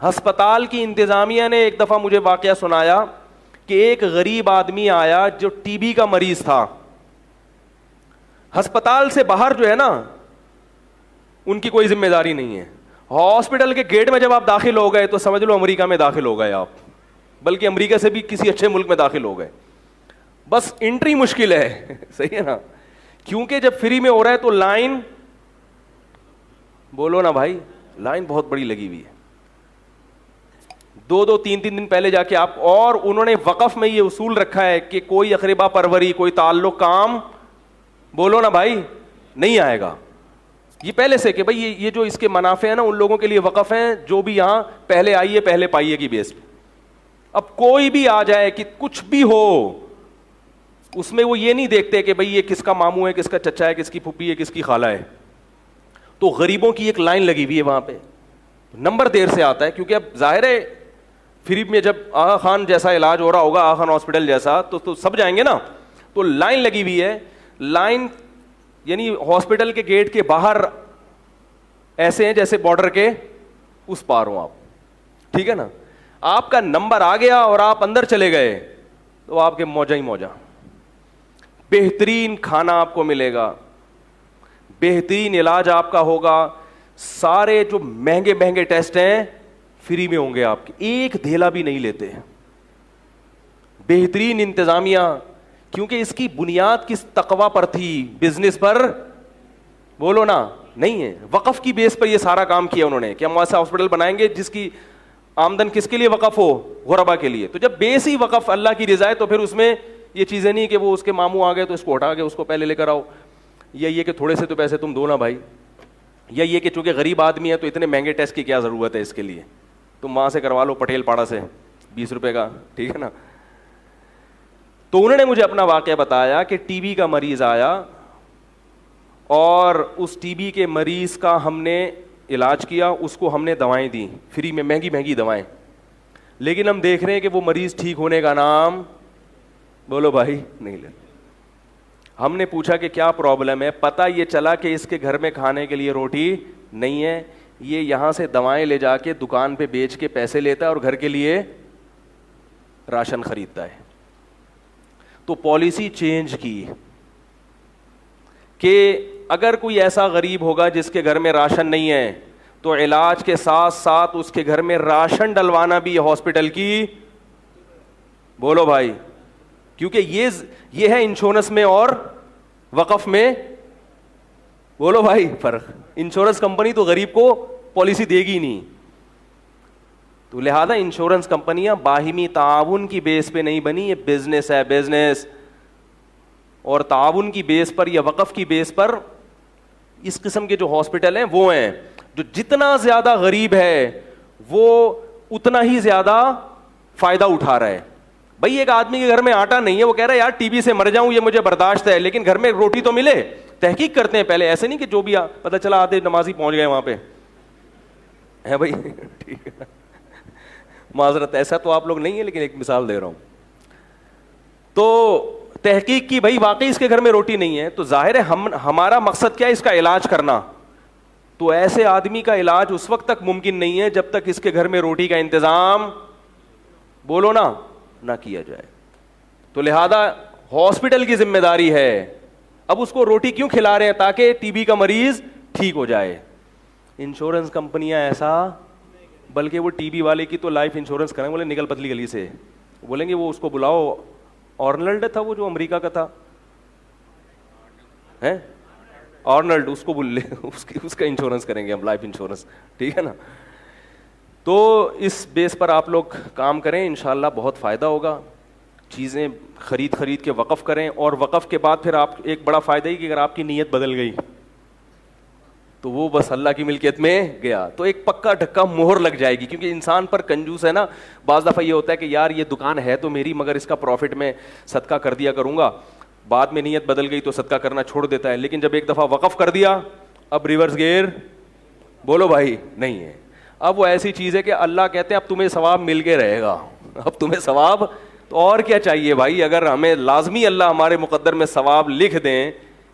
ہسپتال کی انتظامیہ نے ایک دفعہ مجھے واقعہ سنایا کہ ایک غریب آدمی آیا جو ٹی بی کا مریض تھا. ہسپتال سے باہر جو ہے نا ان کی کوئی ذمہ داری نہیں ہے. ہاسپٹل کے گیٹ میں جب آپ داخل ہو گئے تو سمجھ لو امریکہ میں داخل ہو گئے آپ, بلکہ امریکہ سے بھی کسی اچھے ملک میں داخل ہو گئے. بس انٹری مشکل ہے, صحیح ہے نا, کیونکہ جب فری میں ہو رہا ہے تو لائن, بولو نا بھائی, لائن بہت بڑی لگی ہوئی ہے. 2-2 3-3 دن پہلے جا کے آپ, اور انہوں نے وقف میں یہ اصول رکھا ہے کہ کوئی اقربا پروری, کوئی تعلق کام, بولو نا بھائی, نہیں آئے گا. یہ پہلے سے کہ بھائی یہ جو اس کے منافع ہیں نا ان لوگوں کے لیے وقف ہیں جو بھی یہاں پہلے آئیے پہلے پائیے کی بیس پہ. اب کوئی بھی آ جائے کہ کچھ بھی ہو, اس میں وہ یہ نہیں دیکھتے کہ بھائی یہ کس کا ماموں ہے, کس کا چچا ہے, کس کی پھوپھی ہے, کس کی خالہ ہے. تو غریبوں کی ایک لائن لگی ہوئی ہے وہاں پہ. نمبر دیر سے آتا ہے کیونکہ اب ظاہر ہے فری میں جب آغا خان جیسا علاج ہو رہا ہوگا, آغا خان ہاسپٹل جیسا, تو سب جائیں گے نا. تو لائن لگی ہوئی ہے. لائن یعنی ہاسپٹل کے گیٹ کے باہر ایسے ہیں جیسے بارڈر کے اس پار ہوں آپ, ٹھیک ہے نا. آپ کا نمبر آ گیا اور آپ اندر چلے گئے تو آپ کے موجہ ہی موجہ. بہترین کھانا آپ کو ملے گا, بہترین علاج آپ کا ہوگا, سارے جو مہنگے مہنگے ٹیسٹ ہیں فری میں ہوں گے آپ کے, ایک دھیلا بھی نہیں لیتے. بہترین انتظامیہ, کیونکہ اس کی بنیاد کس تقوی پر تھی, بزنس پر, بولو نا, نہیں ہے. وقف کی بیس پر یہ سارا کام کیا انہوں نے کہ ہم ایسا ہاسپٹل بنائیں گے جس کی آمدن کس کے لیے وقف ہو, غربا کے لیے. تو جب بیس ہی وقف اللہ کی رضا ہے تو پھر اس میں یہ چیزیں نہیں کہ وہ اس کے ماموں آ گئے تو اس کو ہٹا کے اس کو پہلے لے کر آؤ, یا یہ کہ تھوڑے سے تو پیسے تم دو نا بھائی, یا یہ کہ چونکہ غریب آدمی ہے تو اتنے مہنگے ٹیسٹ کی کیا ضرورت ہے اس کے لیے, تم وہاں سے کروا لو پٹیل پاڑا سے 20 روپے کا, ٹھیک ہے نا. تو انہوں نے مجھے اپنا واقعہ بتایا کہ ٹی بی کا مریض آیا اور اس ٹی بی کے مریض کا ہم نے علاج کیا, اس کو ہم نے دوائیں دیں فری میں, مہنگی مہنگی دوائیں, لیکن ہم دیکھ رہے ہیں کہ وہ مریض ٹھیک ہونے کا نام, بولو بھائی, نہیں لے. ہم نے پوچھا کہ کیا پرابلم ہے, پتہ یہ چلا کہ اس کے گھر میں کھانے کے لیے روٹی نہیں ہے, یہ یہاں سے دوائیں لے جا کے دکان پہ بیچ کے پیسے لیتا ہے اور گھر کے لیے راشن خریدتا ہے. تو پالیسی چینج کی کہ اگر کوئی ایسا غریب ہوگا جس کے گھر میں راشن نہیں ہے تو علاج کے ساتھ ساتھ اس کے گھر میں راشن ڈلوانا بھی ہاسپٹل کی, بولو بھائی, کیونکہ یہ ہے انشورنس میں اور وقف میں, بولو بھائی فرق. انشورنس کمپنی تو غریب کو پالیسی دے گی نہیں, تو لہذا انشورنس کمپنیاں باہمی تعاون کی بیس پہ نہیں بنی, یہ بزنس ہے, بزنس. اور تعاون کی بیس پر یا وقف کی بیس پر اس قسم کے جو ہاسپٹل ہیں وہ ہیں جو جتنا زیادہ غریب ہے وہ اتنا ہی زیادہ فائدہ اٹھا رہا ہے. بھائی ایک آدمی کے گھر میں آٹا نہیں ہے, وہ کہہ رہا ہے یار ٹی بی سے مر جاؤں یہ مجھے برداشت ہے, لیکن گھر میں روٹی تو ملے. تحقیق کرتے ہیں پہلے, ایسے نہیں کہ جو بھی پتہ چلا آدھے نمازی پہنچ گئے وہاں پہ ہے بھائی, ٹھیک ہے, معذرت ایسا تو آپ لوگ نہیں ہے لیکن ایک مثال دے رہا ہوں. تو تحقیق کی, بھائی واقعی اس کے گھر میں روٹی نہیں ہے, تو ظاہر ہے ہمارا مقصد کیا ہے, اس کا علاج کرنا. تو ایسے آدمی کا علاج اس وقت تک ممکن نہیں ہے جب تک اس کے گھر میں روٹی کا انتظام, بولو نا, نہ کیا جائے. تو لہذا ہاسپٹل کی ذمہ داری ہے, اب اس کو روٹی کیوں کھلا رہے ہیں, تاکہ ٹی بی کا مریض ٹھیک ہو جائے. انشورنس کمپنیاں ایسا, بلکہ وہ ٹی بی والے کی تو لائف انشورنس کریں, بولے نکل پتلی گلی سے, بولیں گے وہ اس کو بلاؤ, آرنلڈ تھا وہ جو امریکہ کا تھا, ہے آرنلڈ, اس کو بول لے, اس کا انشورنس کریں گے ہم, لائف انشورنس, ٹھیک ہے نا. تو اس بیس پر آپ لوگ کام کریں, انشاءاللہ بہت فائدہ ہوگا. چیزیں خرید کے وقف کریں, اور وقف کے بعد پھر آپ ایک بڑا فائدہ ہی کہ اگر آپ کی نیت بدل گئی تو وہ بس اللہ کی ملکیت میں گیا, تو ایک پکا ڈھکا مہر لگ جائے گی. کیونکہ انسان پر کنجوس ہے نا, بعض دفعہ یہ ہوتا ہے کہ یار یہ دکان ہے تو میری, مگر اس کا پروفٹ میں صدقہ کر دیا کروں گا, بعد میں نیت بدل گئی تو صدقہ کرنا چھوڑ دیتا ہے. لیکن جب ایک دفعہ وقف کر دیا, اب ریورس گیئر, بولو بھائی, نہیں ہے. اب وہ ایسی چیز ہے کہ اللہ کہتے ہیں اب تمہیں ثواب مل کے رہے گا, اب تمہیں ثواب, تو اور کیا چاہیے بھائی. اگر ہمیں لازمی اللہ ہمارے مقدر میں ثواب لکھ دیں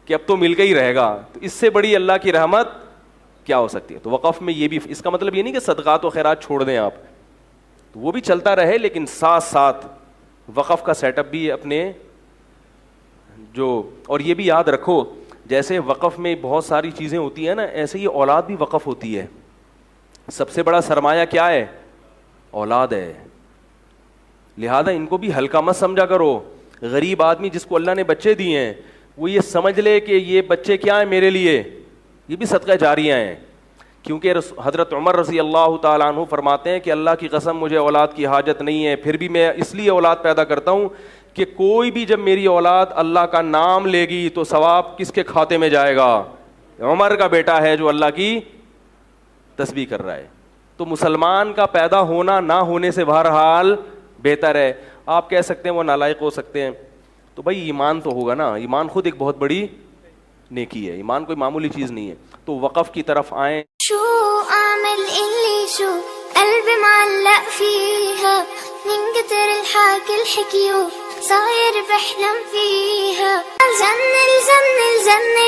کہ اب تو مل کے ہی رہے گا, تو اس سے بڑی اللہ کی رحمت کیا ہو سکتی ہے. تو وقف میں یہ بھی, اس کا مطلب یہ نہیں کہ صدقات و خیرات چھوڑ دیں آپ, تو وہ بھی چلتا رہے, لیکن ساتھ ساتھ وقف کا سیٹ اپ بھی اپنے جو, اور یہ بھی یاد رکھو جیسے وقف میں بہت ساری چیزیں ہوتی ہیں نا, ایسے ہی اولاد بھی وقف ہوتی ہے. سب سے بڑا سرمایہ کیا ہے؟ اولاد ہے. لہذا ان کو بھی ہلکا مت سمجھا کرو. غریب آدمی جس کو اللہ نے بچے دیے ہیں وہ یہ سمجھ لے کہ یہ بچے کیا ہیں میرے لیے, یہ بھی صدقہ جاریہ ہیں. کیونکہ حضرت عمر رضی اللہ تعالیٰ عنہ فرماتے ہیں کہ اللہ کی قسم مجھے اولاد کی حاجت نہیں ہے, پھر بھی میں اس لیے اولاد پیدا کرتا ہوں کہ کوئی بھی جب میری اولاد اللہ کا نام لے گی تو ثواب کس کے کھاتے میں جائے گا؟ عمر کا بیٹا ہے جو اللہ کی تسبیح کر رہا ہے. تو مسلمان کا پیدا ہونا نہ ہونے سے بہرحال بہتر ہے. آپ کہہ سکتے ہیں وہ نالائق ہو سکتے ہیں, تو بھائی ایمان تو ہوگا نا, ایمان خود ایک بہت بڑی نیکی ہے, ایمان کوئی معمولی چیز نہیں ہے. تو وقف کی طرف آئیں. شو اعمل اللي شو قلبي معلق فيها من كتر الحكي الحكيو صاير بحلم فيها الجنة الجنة الجنة